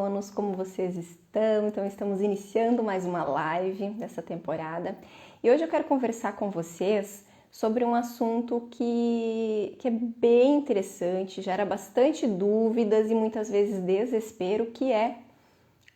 Alunos, como vocês estão? Então, estamos iniciando mais uma live dessa temporada e hoje eu quero conversar com vocês sobre um assunto que é bem interessante, gera bastante dúvidas e muitas vezes desespero, que é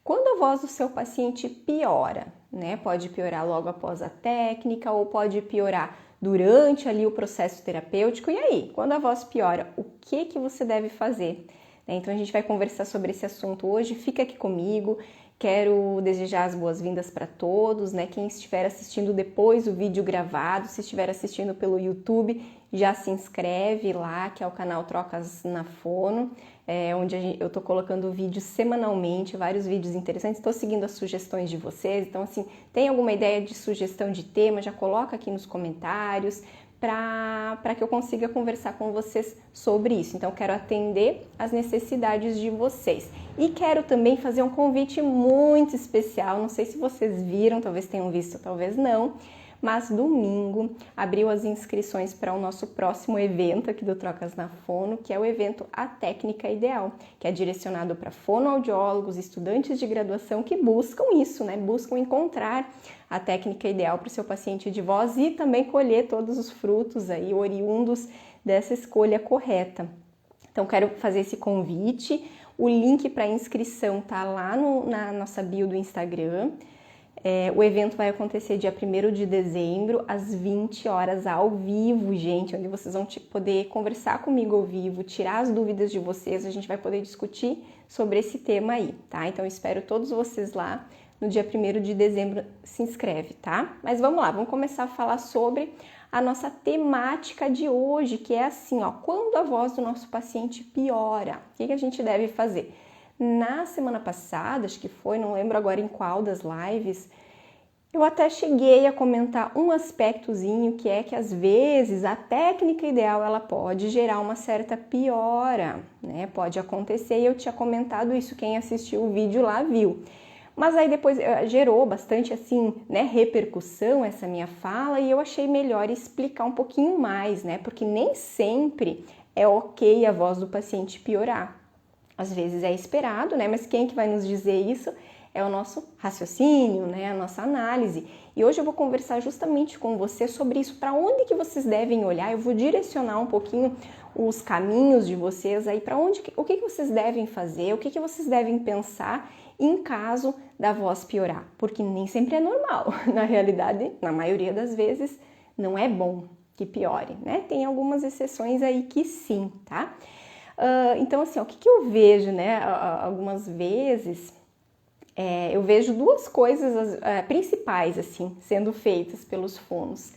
quando a voz do seu paciente piora, né? Pode piorar logo após a técnica ou pode piorar durante ali o processo terapêutico. E aí, quando a voz piora, o que você deve fazer? Então a gente vai conversar sobre esse assunto hoje, fica aqui comigo, quero desejar as boas-vindas para todos, né? Quem estiver assistindo depois o vídeo gravado, se estiver assistindo pelo YouTube, já se inscreve lá, que é o canal Trocas na Fono, onde eu tô colocando vídeos semanalmente, vários vídeos interessantes, estou seguindo as sugestões de vocês, então assim, tem alguma ideia de sugestão de tema, já coloca aqui nos comentários, para que eu consiga conversar com vocês sobre isso. Então, quero atender as necessidades de vocês. E quero também fazer um convite muito especial, não sei se vocês viram, talvez tenham visto, talvez não, mas domingo abriu as inscrições para o nosso próximo evento aqui do Trocas na Fono, que é o evento A Técnica Ideal, que é direcionado para fonoaudiólogos, estudantes de graduação que buscam isso, né? Buscam encontrar a técnica ideal para o seu paciente de voz e também colher todos os frutos aí oriundos dessa escolha correta. Então, quero fazer esse convite. O link para inscrição tá lá na nossa bio do Instagram. O evento vai acontecer dia 1º de dezembro, às 20 horas, ao vivo, gente, onde vocês vão poder conversar comigo ao vivo, tirar as dúvidas de vocês, a gente vai poder discutir sobre esse tema aí, tá? Então, eu espero todos vocês lá no dia 1º de dezembro, se inscreve, tá? Mas vamos lá, vamos começar a falar sobre a nossa temática de hoje, que é assim, ó, quando a voz do nosso paciente piora, o que a gente deve fazer? Na semana passada, acho que foi, não lembro agora em qual das lives, eu até cheguei a comentar um aspectozinho que é que às vezes a técnica ideal ela pode gerar uma certa piora, né? Pode acontecer e eu tinha comentado isso, quem assistiu o vídeo lá viu. Mas aí depois gerou bastante assim, né, repercussão essa minha fala e eu achei melhor explicar um pouquinho mais, né? Porque nem sempre é ok a voz do paciente piorar. Às vezes é esperado, né? Mas quem que vai nos dizer isso é o nosso raciocínio, né? A nossa análise. E hoje eu vou conversar justamente com você sobre isso, para onde que vocês devem olhar. Eu vou direcionar um pouquinho os caminhos de vocês aí, para onde, o que vocês devem fazer, o que vocês devem pensar em caso da voz piorar, porque nem sempre é normal. Na realidade, na maioria das vezes, não é bom que piore, né? Tem algumas exceções aí que sim, tá? Então, assim, ó, o que eu vejo, né? Algumas vezes, eu vejo duas coisas principais, assim, sendo feitas pelos fonos.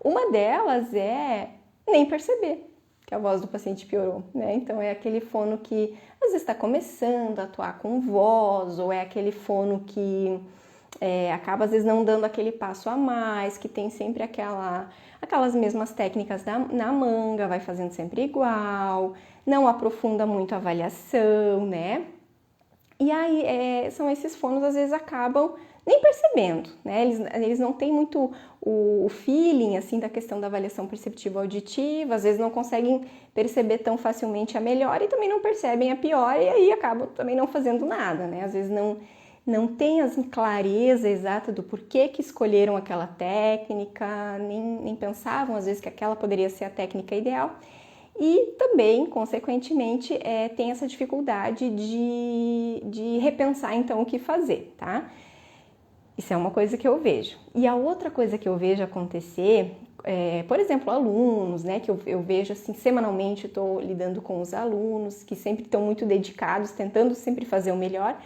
Uma delas é nem perceber que a voz do paciente piorou, né? Então, é aquele fono que às vezes está começando a atuar com voz, ou é aquele fono que acaba às vezes não dando aquele passo a mais, que tem sempre aquelas mesmas técnicas na manga, vai fazendo sempre igual, não aprofunda muito a avaliação, né? E aí são esses fonos às vezes acabam nem percebendo, né? Eles não têm muito o feeling assim da questão da avaliação perceptiva auditiva, às vezes não conseguem perceber tão facilmente a melhora e também não percebem a pior e aí acabam também não fazendo nada, né? Às vezes não tem a clareza exata do porquê que escolheram aquela técnica, nem pensavam às vezes que aquela poderia ser a técnica ideal. E também, consequentemente, tem essa dificuldade de repensar então o que fazer, tá? Isso é uma coisa que eu vejo. E a outra coisa que eu vejo acontecer, por exemplo, alunos, né? Que eu vejo assim, semanalmente estou lidando com os alunos que sempre estão muito dedicados, tentando sempre fazer o melhor.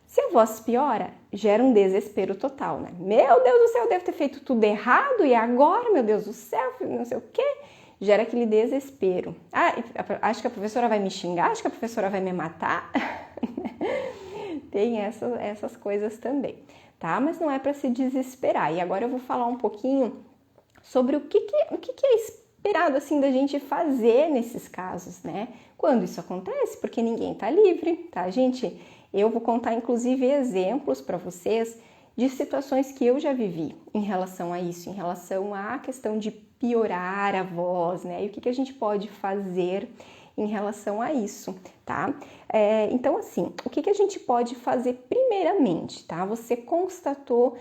Se a voz piora, gera um desespero total, né? Meu Deus do céu, eu devo ter feito tudo errado e agora, meu Deus do céu, não sei o quê. Gera aquele desespero. Acho que a professora vai me xingar, acho que a professora vai me matar. Tem essas coisas também, tá? Mas não é para se desesperar. E agora eu vou falar um pouquinho sobre o que é esperado assim da gente fazer nesses casos, né? Quando isso acontece, porque ninguém tá livre, tá, gente? Eu vou contar inclusive exemplos para vocês de situações que eu já vivi em relação a isso, em relação à questão de piorar a voz, né? E o que a gente pode fazer em relação a isso, tá? Então, assim, o que a gente pode fazer primeiramente, tá? Você constatou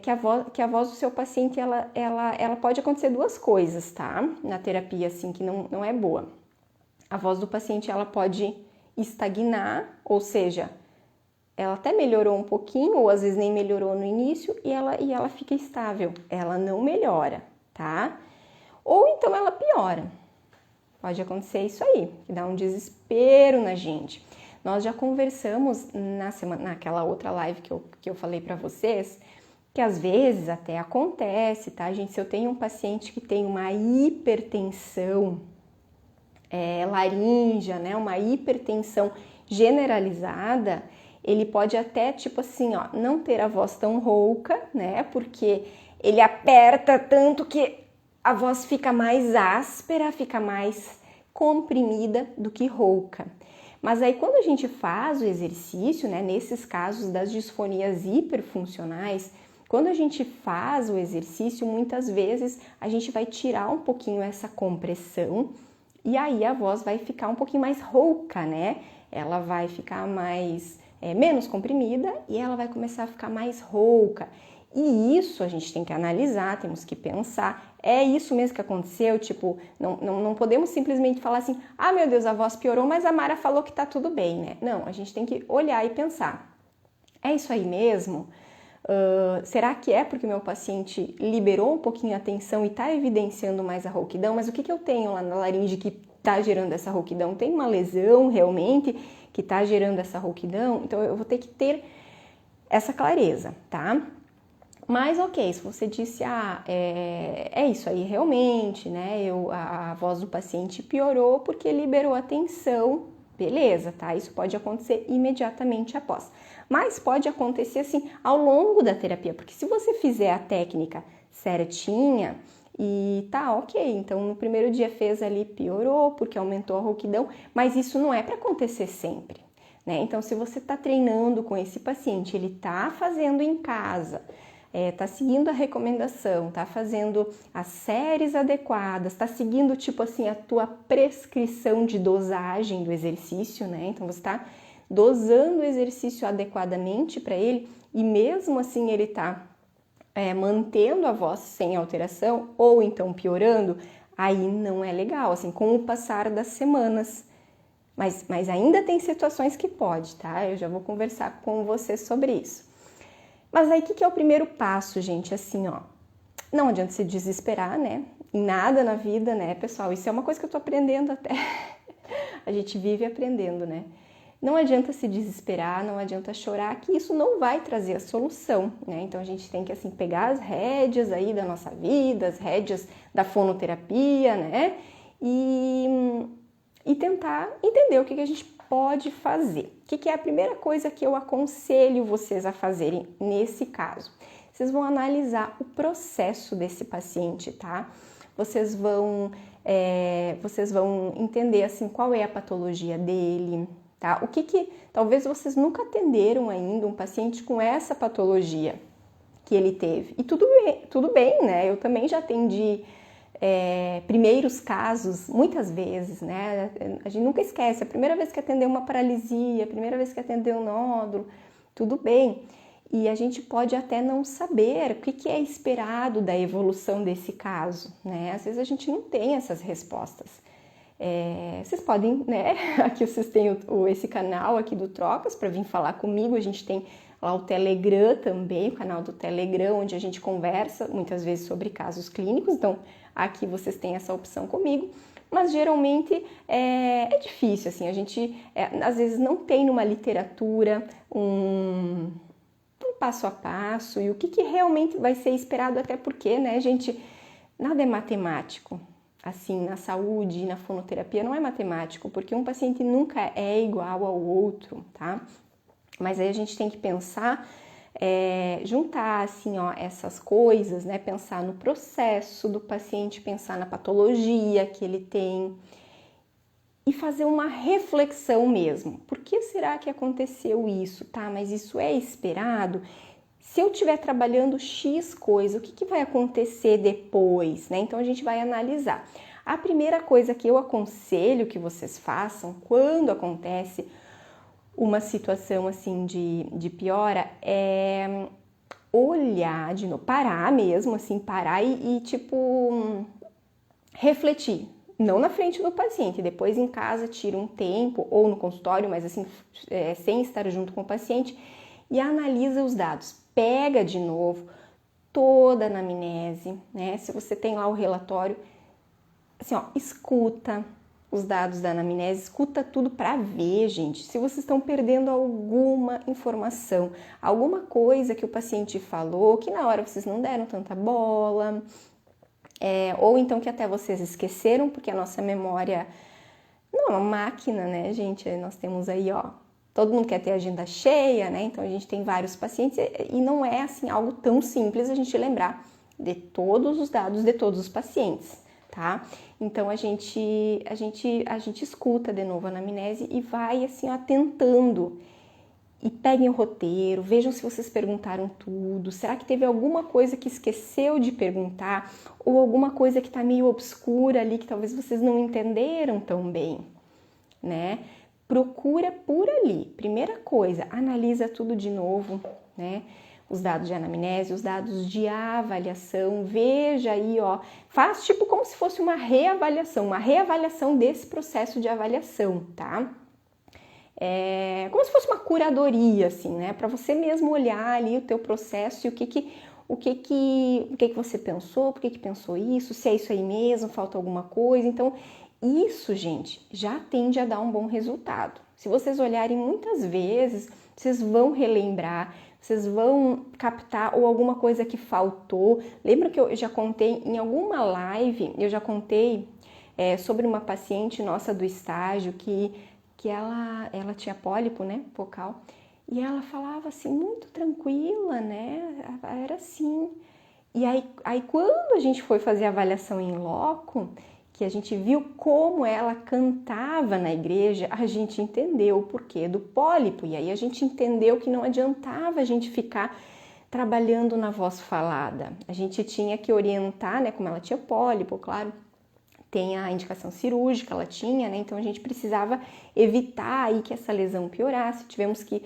que a voz do seu paciente, ela pode acontecer duas coisas, tá? Na terapia, assim, que não é boa. A voz do paciente, ela pode estagnar, ou seja, ela até melhorou um pouquinho, ou às vezes nem melhorou no início, e ela fica estável, ela não melhora, tá? Ou então ela piora. Pode acontecer isso aí, que dá um desespero na gente. Nós já conversamos naquela outra live que eu falei para vocês, que às vezes até acontece, tá, gente? Se eu tenho um paciente que tem uma hipertensão laríngea, né, uma hipertensão generalizada, ele pode até, tipo assim, ó, não ter a voz tão rouca, né, porque ele aperta tanto que a voz fica mais áspera, fica mais comprimida do que rouca. Mas aí quando a gente faz o exercício, né, nesses casos das disfonias hiperfuncionais, quando a gente faz o exercício, muitas vezes a gente vai tirar um pouquinho essa compressão e aí a voz vai ficar um pouquinho mais rouca, né? Ela vai ficar menos comprimida e ela vai começar a ficar mais rouca. E isso a gente tem que analisar, temos que pensar, é isso mesmo que aconteceu? Tipo, não podemos simplesmente falar assim, ah, meu Deus, a voz piorou, mas a Mara falou que tá tudo bem, né? Não, a gente tem que olhar e pensar, é isso aí mesmo? Será que é porque o meu paciente liberou um pouquinho a tensão e tá evidenciando mais a rouquidão? Mas o que eu tenho lá na laringe que tá gerando essa rouquidão? Tem uma lesão realmente que tá gerando essa rouquidão? Então eu vou ter que ter essa clareza, tá? Mas ok, se você disse, é isso aí realmente, né? A voz do paciente piorou porque liberou a tensão, beleza, tá? Isso pode acontecer imediatamente após. Mas pode acontecer assim ao longo da terapia, porque se você fizer a técnica certinha e tá ok, então no primeiro dia fez ali, piorou porque aumentou a rouquidão, mas isso não é para acontecer sempre, né? Então se você tá treinando com esse paciente, ele tá fazendo em casa, tá seguindo a recomendação, tá fazendo as séries adequadas, tá seguindo, tipo assim, a tua prescrição de dosagem do exercício, né? Então, você tá dosando o exercício adequadamente para ele e mesmo assim ele tá mantendo a voz sem alteração ou então piorando, aí não é legal, assim, com o passar das semanas. Mas ainda tem situações que pode, tá? Eu já vou conversar com você sobre isso. Mas aí, o que é o primeiro passo, gente? Assim, ó, não adianta se desesperar, né? Em nada na vida, né, pessoal? Isso é uma coisa que eu tô aprendendo até. A gente vive aprendendo, né? Não adianta se desesperar, não adianta chorar, que isso não vai trazer a solução, né? Então, a gente tem que, assim, pegar as rédeas aí da nossa vida, as rédeas da fonoterapia, né? E tentar entender o que a gente pode fazer. O que é a primeira coisa que eu aconselho vocês a fazerem nesse caso? Vocês vão analisar o processo desse paciente, tá? Vocês vão entender assim qual é a patologia dele, tá? Talvez vocês nunca atenderam ainda um paciente com essa patologia que ele teve. E tudo bem, né? Eu também já atendi primeiros casos, muitas vezes, né? A gente nunca esquece, a primeira vez que atendeu uma paralisia, a primeira vez que atendeu um nódulo, tudo bem. E a gente pode até não saber o que é esperado da evolução desse caso, né? Às vezes a gente não tem essas respostas. Vocês podem, né? Aqui vocês têm esse canal aqui do Trocas para vir falar comigo, a gente tem lá o Telegram também, o canal do Telegram, onde a gente conversa muitas vezes sobre casos clínicos, então aqui vocês têm essa opção comigo, mas geralmente é difícil, assim, a gente às vezes não tem numa literatura um passo a passo e o que realmente vai ser esperado, até porque, né, gente, nada é matemático, assim, na saúde e na fonoterapia não é matemático, porque um paciente nunca é igual ao outro, tá? Mas aí a gente tem que pensar, juntar assim, ó, essas coisas, né? Pensar no processo do paciente, pensar na patologia que ele tem e fazer uma reflexão mesmo. Por que será que aconteceu isso? Tá, mas isso é esperado? Se eu estiver trabalhando X coisa, o que vai acontecer depois, né? Então a gente vai analisar. A primeira coisa que eu aconselho que vocês façam quando acontece uma situação assim de piora é olhar de novo, parar mesmo, assim, parar e tipo, refletir. Não na frente do paciente, depois em casa tira um tempo, ou no consultório, mas assim, sem estar junto com o paciente, e analisa os dados. Pega de novo toda a anamnese, né? Se você tem lá o relatório, assim, ó, escuta os dados da anamnese, escuta tudo para ver, gente, se vocês estão perdendo alguma informação, alguma coisa que o paciente falou, que na hora vocês não deram tanta bola, ou então que até vocês esqueceram, porque a nossa memória não é uma máquina, né, gente? Nós temos aí, ó, todo mundo quer ter agenda cheia, né? Então a gente tem vários pacientes e não é assim algo tão simples a gente lembrar de todos os dados de todos os pacientes, tá? Então a gente escuta de novo a anamnese e vai assim, ó, tentando. E peguem o roteiro, vejam se vocês perguntaram tudo, será que teve alguma coisa que esqueceu de perguntar ou alguma coisa que está meio obscura ali que talvez vocês não entenderam tão bem, né? Procura por ali. Primeira coisa, analisa tudo de novo, né? Os dados de anamnese, os dados de avaliação, veja aí, ó, faz tipo como se fosse uma reavaliação desse processo de avaliação, tá? Como se fosse uma curadoria, assim, né? Para você mesmo olhar ali o teu processo e o que você pensou, por que pensou isso, se é isso aí mesmo, falta alguma coisa. Então, isso, gente, já tende a dar um bom resultado. Se vocês olharem muitas vezes, vocês vão relembrar, vocês vão captar ou alguma coisa que faltou. Lembra que eu já contei em alguma live, eu já contei sobre uma paciente nossa do estágio que ela tinha pólipo, né, focal, e ela falava assim, muito tranquila, né, era assim. E aí quando a gente foi fazer a avaliação em loco, que a gente viu como ela cantava na igreja, a gente entendeu o porquê do pólipo, e aí a gente entendeu que não adiantava a gente ficar trabalhando na voz falada, a gente tinha que orientar, né, como ela tinha pólipo, claro, tem a indicação cirúrgica, ela tinha, né? Então a gente precisava evitar aí que essa lesão piorasse. Tivemos que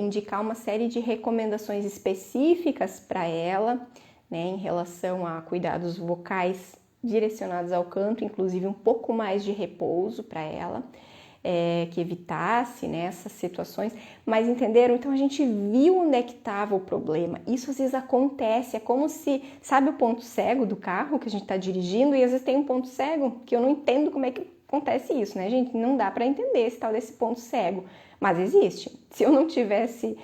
indicar uma série de recomendações específicas para ela, né? Em relação a cuidados vocais direcionados ao canto, inclusive um pouco mais de repouso para ela. Que evitasse, né, essas situações, mas entenderam? Então a gente viu onde é que estava o problema. Isso às vezes acontece, é como se, sabe o ponto cego do carro que a gente está dirigindo e às vezes tem um ponto cego que eu não entendo como é que acontece isso, né, gente? Não dá para entender esse tal desse ponto cego, mas existe. Se eu não tivesse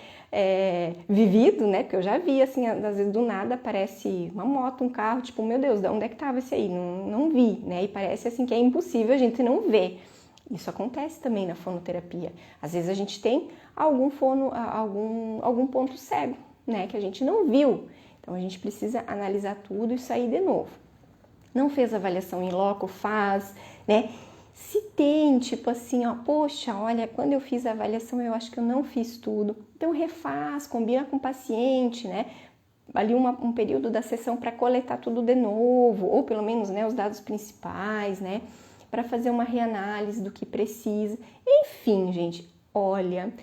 vivido, né, porque eu já vi, assim, às vezes do nada aparece uma moto, um carro, tipo, meu Deus, de onde é que estava esse aí? Não vi, né, e parece assim que é impossível a gente não ver. Isso acontece também na fonoterapia. Às vezes a gente tem algum ponto cego, né, que a gente não viu. Então a gente precisa analisar tudo e sair de novo. Não fez avaliação em loco, faz, né? Se tem, tipo assim, ó, poxa, olha, quando eu fiz a avaliação eu acho que eu não fiz tudo. Então refaz, combina com o paciente, né? Ali um período da sessão para coletar tudo de novo, ou pelo menos, né, os dados principais, né? Para fazer uma reanálise do que precisa. Enfim, gente, olha,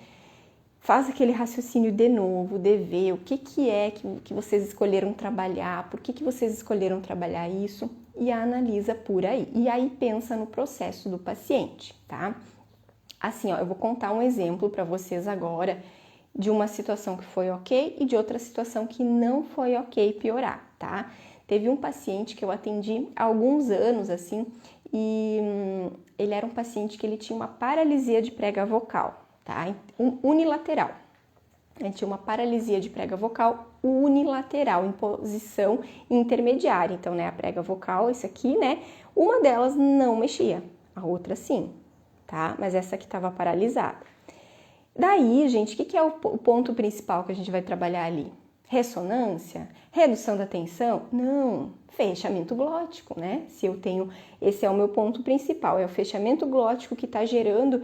faz aquele raciocínio de novo, de ver o que é que vocês escolheram trabalhar, por que vocês escolheram trabalhar isso e analisa por aí. E aí pensa no processo do paciente, tá? Assim, ó, eu vou contar um exemplo para vocês agora de uma situação que foi ok e de outra situação que não foi ok piorar, tá? Teve um paciente que eu atendi há alguns anos, assim, e ele era um paciente que ele tinha uma paralisia de prega vocal, tá? Unilateral. Ele tinha uma paralisia de prega vocal unilateral, em posição intermediária. Então, né, a prega vocal, esse aqui, né, uma delas não mexia, a outra sim, tá? Mas essa aqui estava paralisada. Daí, gente, o que é o ponto principal que a gente vai trabalhar ali? Ressonância? Redução da tensão? Não, fechamento glótico, né? Se eu tenho, esse é o meu ponto principal, é o fechamento glótico que está gerando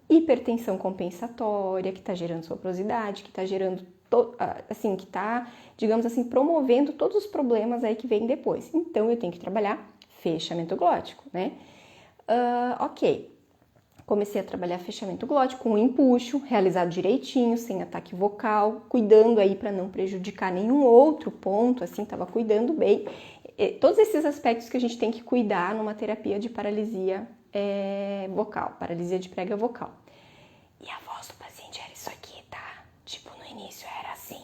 hipertensão compensatória, que está gerando soprosidade, que está gerando, assim, que está, digamos assim, promovendo todos os problemas aí que vêm depois. Então, eu tenho que trabalhar fechamento glótico, né? Ok. Comecei a trabalhar fechamento glótico com empuxo, realizado direitinho, sem ataque vocal, cuidando aí para não prejudicar nenhum outro ponto, assim, estava cuidando bem. Todos esses aspectos que a gente tem que cuidar numa terapia de paralisia vocal, paralisia de prega vocal. E a voz do paciente era isso aqui, tá? Tipo, no início era assim.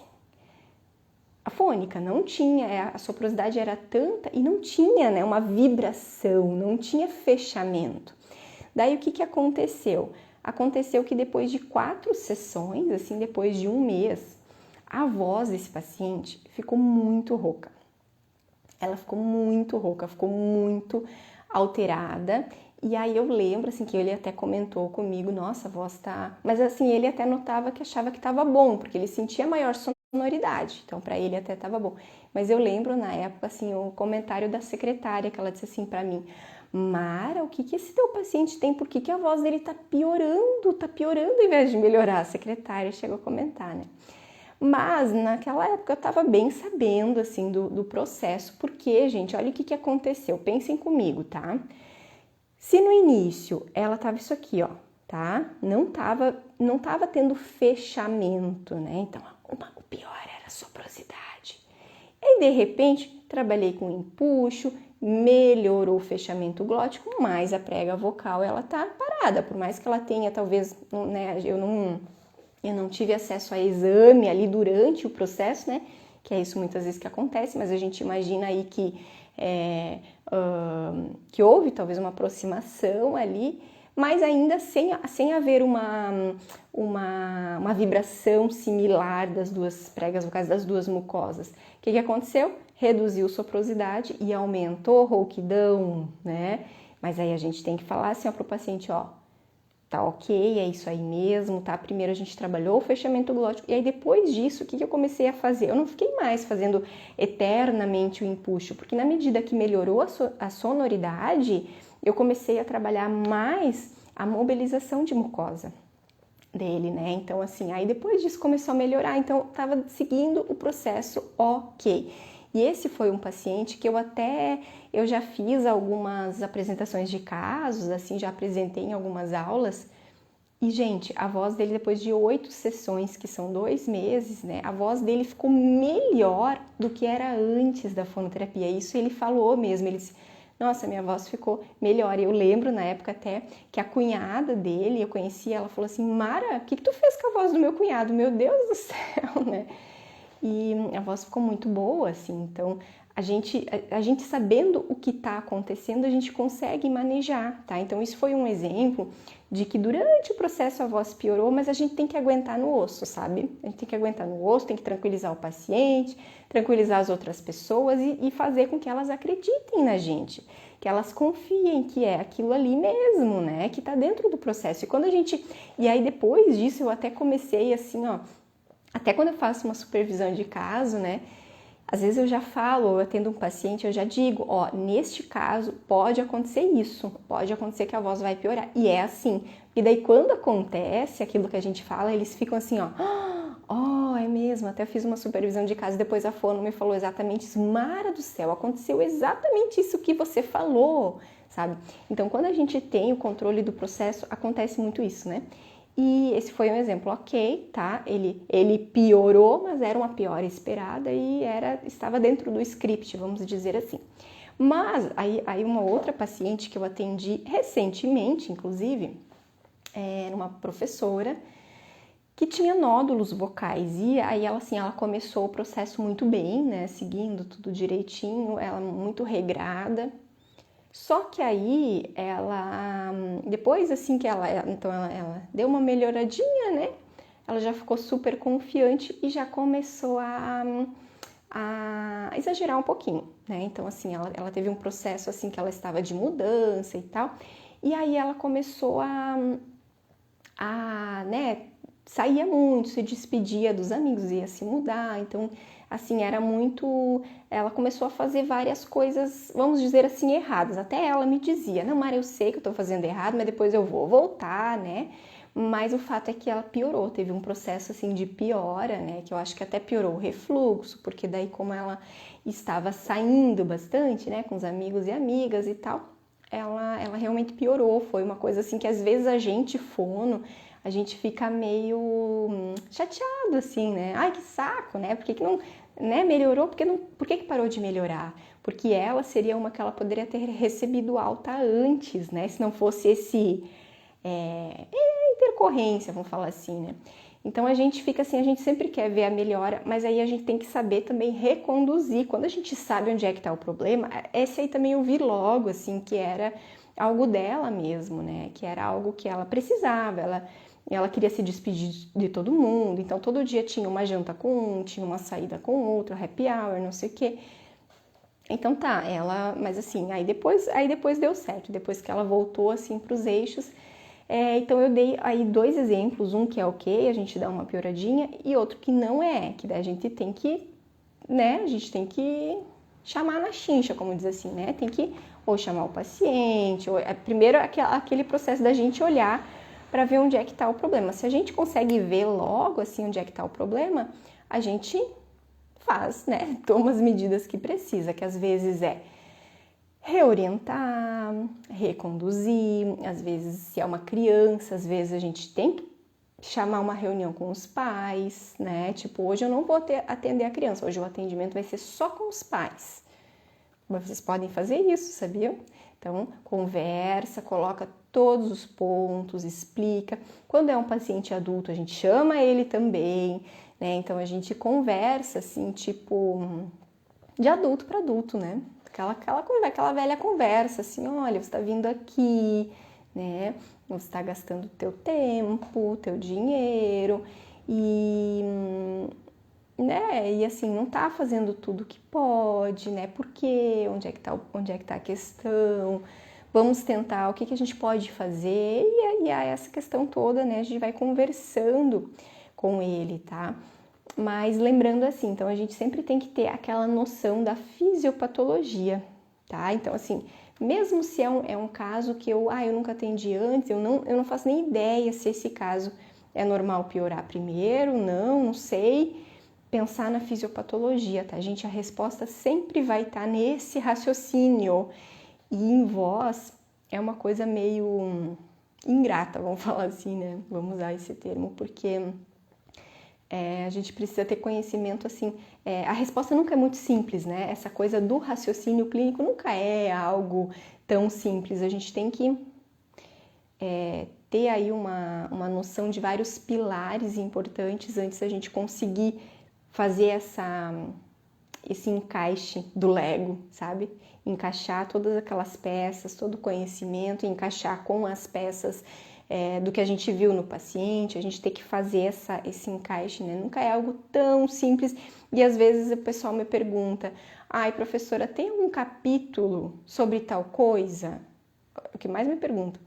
Afônica, não tinha, a soprosidade era tanta e não tinha, né, uma vibração, não tinha fechamento. Daí o que aconteceu? Aconteceu que depois de 4 sessões, assim, depois de 1 mês, a voz desse paciente ficou muito rouca. Ela ficou muito rouca, ficou muito alterada. E aí eu lembro, assim, que ele até comentou comigo, nossa, a voz tá... Mas assim, ele até notava que achava que tava bom, porque ele sentia maior sonoridade. Então, para ele até tava bom. Mas eu lembro, na época, assim, o comentário da secretária, que ela disse assim para mim, Mara, o que esse teu paciente tem? Por que a voz dele tá piorando ao invés de melhorar? A secretária chegou a comentar, né? Mas naquela época eu estava bem sabendo, assim, do processo, porque, gente, olha o que aconteceu, pensem comigo, tá? Se no início ela tava isso aqui, ó, tá? Não tava tendo fechamento, né? Então, o pior era a soprosidade. E de repente, trabalhei com empuxo, melhorou o fechamento glótico, mas a prega vocal ela tá parada, por mais que ela tenha, talvez, né, eu não tive acesso a exame ali durante o processo, né, que é isso muitas vezes que acontece, mas a gente imagina aí que houve talvez uma aproximação ali, mas ainda sem haver uma vibração similar das duas pregas vocais, das duas mucosas. O que aconteceu? Reduziu soprosidade e aumentou rouquidão, né? Mas aí a gente tem que falar assim para o paciente, ó, tá ok, é isso aí mesmo, tá? Primeiro a gente trabalhou o fechamento glótico e aí depois disso, o que eu comecei a fazer? Eu não fiquei mais fazendo eternamente o empuxo, porque na medida que melhorou a sonoridade, eu comecei a trabalhar mais a mobilização de mucosa dele, né? Então, assim, aí depois disso começou a melhorar, então eu tava seguindo o processo ok. E esse foi um paciente que eu já fiz algumas apresentações de casos, assim, já apresentei em algumas aulas. E, gente, a voz dele, depois de 8 sessões, que são 2 meses, né? A voz dele ficou melhor do que era antes da fonoterapia. Isso ele falou mesmo, ele disse, nossa, minha voz ficou melhor. E eu lembro, na época até, que a cunhada dele, eu conhecia, ela falou assim, Mara, o que tu fez com a voz do meu cunhado? Meu Deus do céu, né? E a voz ficou muito boa, assim, então a gente sabendo o que está acontecendo, a gente consegue manejar, tá? Então isso foi um exemplo de que durante o processo a voz piorou, mas a gente tem que aguentar no osso, sabe? A gente tem que aguentar no osso, tem que tranquilizar o paciente, tranquilizar as outras pessoas e fazer com que elas acreditem na gente, que elas confiem que é aquilo ali mesmo, né? Que tá dentro do processo. E aí depois disso eu até comecei assim, ó, até quando eu faço uma supervisão de caso, né? Às vezes eu já falo, eu atendo um paciente, eu já digo, ó, neste caso pode acontecer isso, pode acontecer que a voz vai piorar. E é assim. E daí quando acontece aquilo que a gente fala, eles ficam assim, ó, é mesmo, até fiz uma supervisão de caso, depois a fono me falou exatamente isso. Mara do céu, aconteceu exatamente isso que você falou, sabe? Então quando a gente tem o controle do processo, acontece muito isso, né? E esse foi um exemplo, ok, tá? Ele piorou, mas era uma piora esperada e estava dentro do script, vamos dizer assim. Mas aí uma outra paciente que eu atendi recentemente, inclusive, era uma professora que tinha nódulos vocais e aí ela começou o processo muito bem, né? Seguindo tudo direitinho, ela muito regrada. Só que aí depois assim que ela deu uma melhoradinha, né? Ela já ficou super confiante e já começou a exagerar um pouquinho, né? Então assim, ela teve um processo assim que ela estava de mudança e tal, e aí ela começou né, saía muito, se despedia dos amigos, ia se mudar, então assim, ela começou a fazer várias coisas, vamos dizer assim, erradas. Até ela me dizia, não, Mara, eu sei que eu tô fazendo errado, mas depois eu vou voltar, né? mas o fato é que ela piorou, teve um processo assim de piora, né, que eu acho que até piorou o refluxo, porque daí como ela estava saindo bastante, né, com os amigos e amigas e tal, ela realmente piorou, foi uma coisa assim que às vezes a gente fono, a gente fica meio chateado assim, né, ai que saco, né, por que que não, né, melhorou, por que que parou de melhorar? Porque ela seria uma que ela poderia ter recebido alta antes, né, se não fosse esse intercorrência, vamos falar assim, né? Então a gente fica assim, a gente sempre quer ver a melhora, mas aí a gente tem que saber também reconduzir. Quando a gente sabe onde é que tá o problema, esse aí também eu vi logo, assim, que era algo dela mesmo, né? Que era algo que ela precisava, ela queria se despedir de todo mundo, então todo dia tinha uma janta com um, tinha uma saída com outro, happy hour, não sei o quê. Então tá, mas assim, aí depois deu certo, depois que ela voltou assim para os eixos. Então eu dei aí 2 exemplos, um que é ok, a gente dá uma pioradinha, e outro que não é, que daí a gente tem que, né, a gente tem que chamar na chincha, como diz assim, né, tem que ou chamar o paciente, ou primeiro aquele processo da gente olhar para ver onde é que está o problema. Se a gente consegue ver logo assim onde é que está o problema, a gente faz, né, toma as medidas que precisa, que às vezes é reorientar, reconduzir, às vezes se é uma criança, às vezes a gente tem que chamar uma reunião com os pais, né? Tipo, hoje eu não vou atender a criança, hoje o atendimento vai ser só com os pais. Mas vocês podem fazer isso, sabia? Então, conversa, coloca todos os pontos, explica. Quando é um paciente adulto, a gente chama ele também, né? Então, a gente conversa, assim, tipo, de adulto para adulto, né? Aquela velha conversa, assim, olha, você está vindo aqui, né? Você está gastando teu tempo, teu dinheiro e, né? E assim, não está fazendo tudo que pode, né? Por quê? Onde é que tá a questão? Vamos tentar, o que a gente pode fazer? E aí essa questão toda, né? A gente vai conversando com ele, tá? Mas lembrando assim, então a gente sempre tem que ter aquela noção da fisiopatologia, tá? Então assim, mesmo se é um caso que eu nunca atendi antes, eu não faço nem ideia se esse caso é normal piorar primeiro, não sei, pensar na fisiopatologia, tá? Gente, a resposta sempre vai estar nesse raciocínio e em voz é uma coisa meio ingrata, vamos falar assim, né? Vamos usar esse termo, porque a gente precisa ter conhecimento, assim, a resposta nunca é muito simples, né? Essa coisa do raciocínio clínico nunca é algo tão simples, a gente tem que ter aí uma noção de vários pilares importantes antes da gente conseguir fazer esse encaixe do Lego, sabe? Encaixar todas aquelas peças, todo o conhecimento, encaixar com as peças do que a gente viu no paciente, a gente tem que fazer esse encaixe, né? Nunca é algo tão simples e às vezes o pessoal me pergunta, ai professora, tem algum capítulo sobre tal coisa? O que mais me perguntam.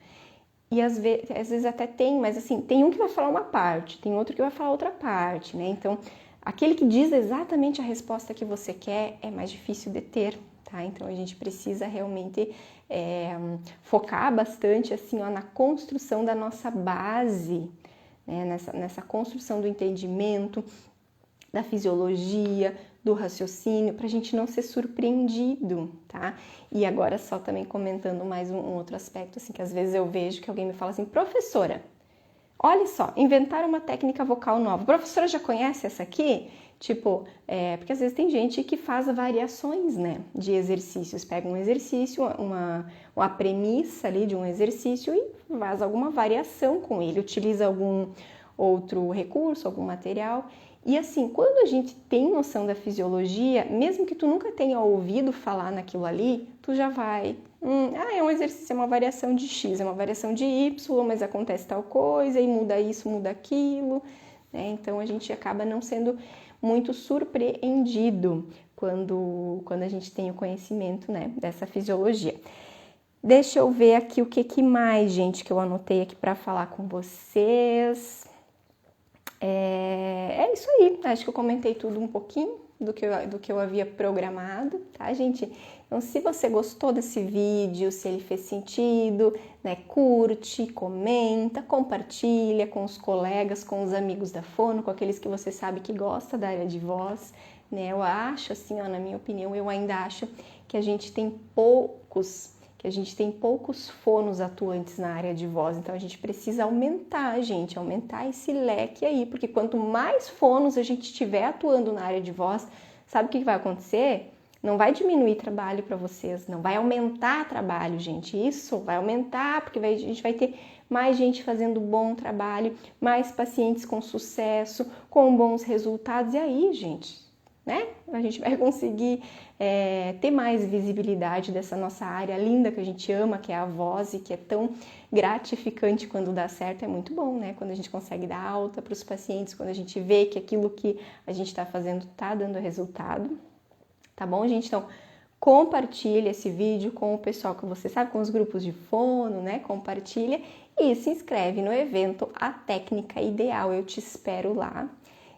E às vezes até tem, mas assim, tem um que vai falar uma parte, tem outro que vai falar outra parte, né? Então, aquele que diz exatamente a resposta que você quer é mais difícil de ter, tá? Então, a gente precisa realmente focar bastante assim, ó, na construção da nossa base, né? Nessa construção do entendimento, da fisiologia, do raciocínio, para a gente não ser surpreendido, tá? E agora só também comentando mais um outro aspecto, assim, que às vezes eu vejo que alguém me fala assim, professora, olha só, inventaram uma técnica vocal nova. A professora já conhece essa aqui? Tipo, porque às vezes tem gente que faz variações, né, de exercícios. Pega um exercício, uma premissa ali de um exercício e faz alguma variação com ele. Utiliza algum outro recurso, algum material. E assim, quando a gente tem noção da fisiologia, mesmo que tu nunca tenha ouvido falar naquilo ali, tu já vai... é um exercício, é uma variação de X, é uma variação de Y, mas acontece tal coisa e muda isso, muda aquilo, né? Então a gente acaba não sendo muito surpreendido quando a gente tem o conhecimento, né, dessa fisiologia. Deixa eu ver aqui o que mais, gente, que eu anotei aqui para falar com vocês. É isso aí, acho que eu comentei tudo um pouquinho, do que eu havia programado, tá, gente? Então, se você gostou desse vídeo, se ele fez sentido, né, curte, comenta, compartilha com os colegas, com os amigos da Fono, com aqueles que você sabe que gosta da área de voz, né? Eu acho, assim, ó, na minha opinião, eu ainda acho que a gente tem poucos fonos atuantes na área de voz, então a gente precisa aumentar, gente, aumentar esse leque aí, porque quanto mais fonos a gente tiver atuando na área de voz, sabe o que vai acontecer? Não vai diminuir trabalho para vocês, não vai aumentar trabalho, gente, isso vai aumentar, porque a gente vai ter mais gente fazendo bom trabalho, mais pacientes com sucesso, com bons resultados, e aí, gente, né? A gente vai conseguir ter mais visibilidade dessa nossa área linda que a gente ama, que é a voz e que é tão gratificante quando dá certo, é muito bom, né? Quando a gente consegue dar alta para os pacientes, quando a gente vê que aquilo que a gente está fazendo está dando resultado, tá bom, gente? Então, compartilha esse vídeo com o pessoal que você sabe, com os grupos de fono, né? Compartilha e se inscreve no evento A Técnica Ideal. Eu te espero lá.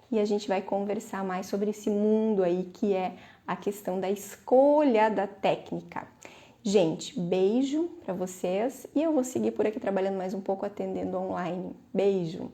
E a gente vai conversar mais sobre esse mundo aí que é a questão da escolha da técnica. Gente, beijo para vocês e eu vou seguir por aqui trabalhando mais um pouco atendendo online. Beijo!